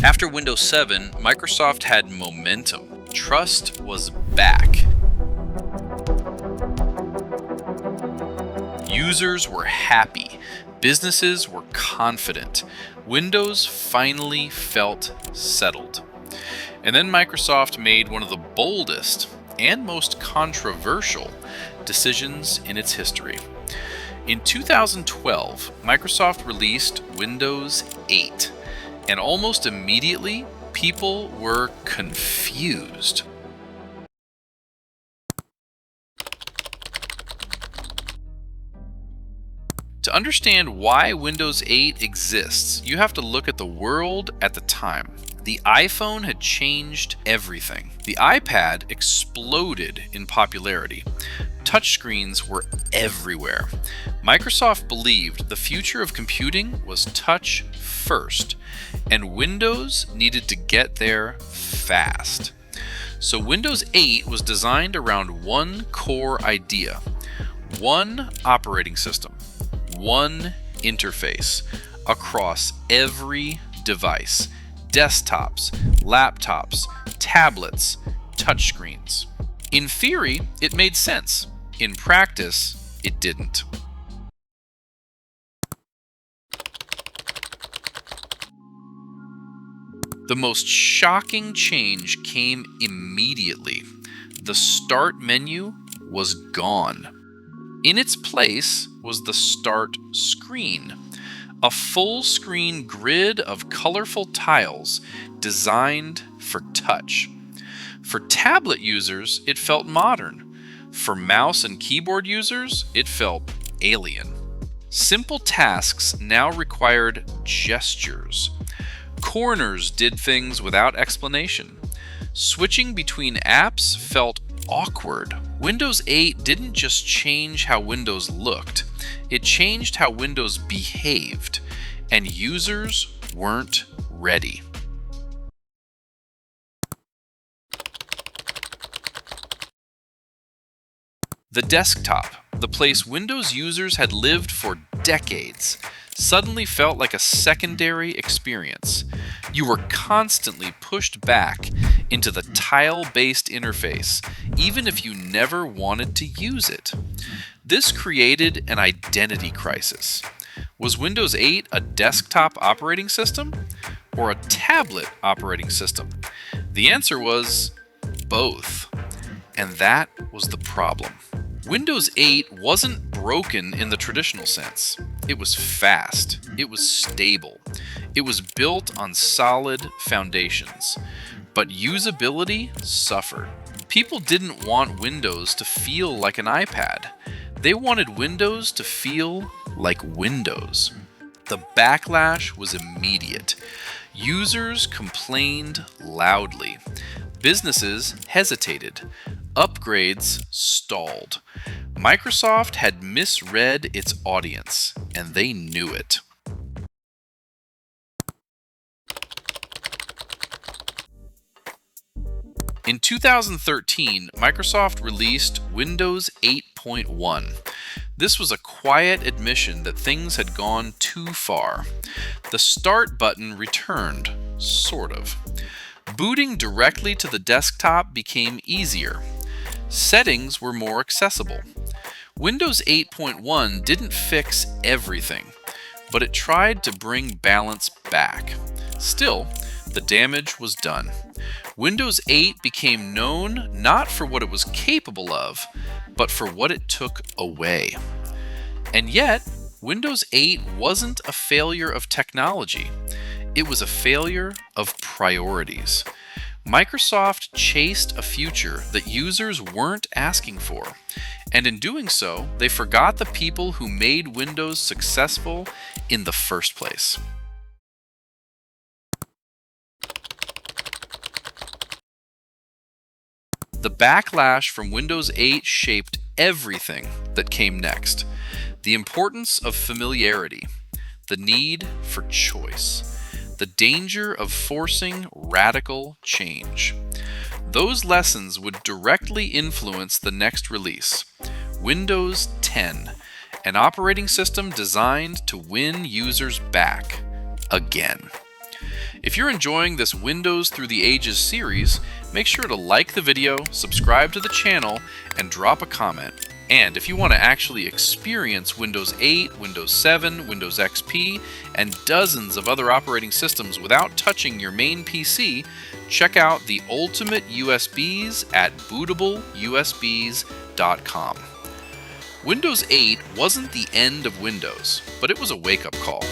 After Windows 7, Microsoft had momentum. Trust was back. Users were happy. Businesses were confident. Windows finally felt settled. And then Microsoft made one of the boldest and most controversial decisions in its history. In 2012, Microsoft released Windows 8, and almost immediately, people were confused. To understand why Windows 8 exists, you have to look at the world at the time. The iPhone had changed everything. The iPad exploded in popularity. Touchscreens were everywhere. Microsoft believed the future of computing was touch first, and Windows needed to get there fast. So Windows 8 was designed around one core idea: one operating system, one interface across every device: desktops, laptops, tablets, touchscreens. In theory, it made sense. In practice, it didn't. The most shocking change came immediately. The Start menu was gone. In its place was the Start screen, a full-screen grid of colorful tiles designed for touch. For tablet users, it felt modern. For mouse and keyboard users, it felt alien. Simple tasks now required gestures. Corners did things without explanation. Switching between apps felt awkward. Windows 8 didn't just change how Windows looked, it changed how Windows behaved, and users weren't ready. The desktop, the place Windows users had lived for decades, suddenly felt like a secondary experience. You were constantly pushed back into the tile-based interface, even if you never wanted to use it. This created an identity crisis. Was Windows 8 a desktop operating system or a tablet operating system? The answer was both, and that was the problem. Windows 8 wasn't broken in the traditional sense. It was fast. It was stable. It was built on solid foundations. But usability suffered. People didn't want Windows to feel like an iPad. They wanted Windows to feel like Windows. The backlash was immediate. Users complained loudly. Businesses hesitated. Upgrades stalled. Microsoft had misread its audience, and they knew it. In 2013, Microsoft released Windows 8.1. This was a quiet admission that things had gone too far. The Start button returned, sort of. Booting directly to the desktop became easier. Settings were more accessible. Windows 8.1 didn't fix everything, but it tried to bring balance back. Still, the damage was done. Windows 8 became known not for what it was capable of, but for what it took away. And yet, Windows 8 wasn't a failure of technology. It was a failure of priorities. Microsoft chased a future that users weren't asking for, and in doing so, they forgot the people who made Windows successful in the first place. The backlash from Windows 8 shaped everything that came next. The importance of familiarity, the need for choice, the danger of forcing radical change. Those lessons would directly influence the next release, Windows 10, an operating system designed to win users back again. If you're enjoying this Windows Through the Ages series, make sure to like the video, subscribe to the channel, and drop a comment. And if you want to actually experience Windows 8, Windows 7, Windows XP, and dozens of other operating systems without touching your main PC, check out the Ultimate USBs at bootableusbs.com. Windows 8 wasn't the end of Windows, but it was a wake-up call.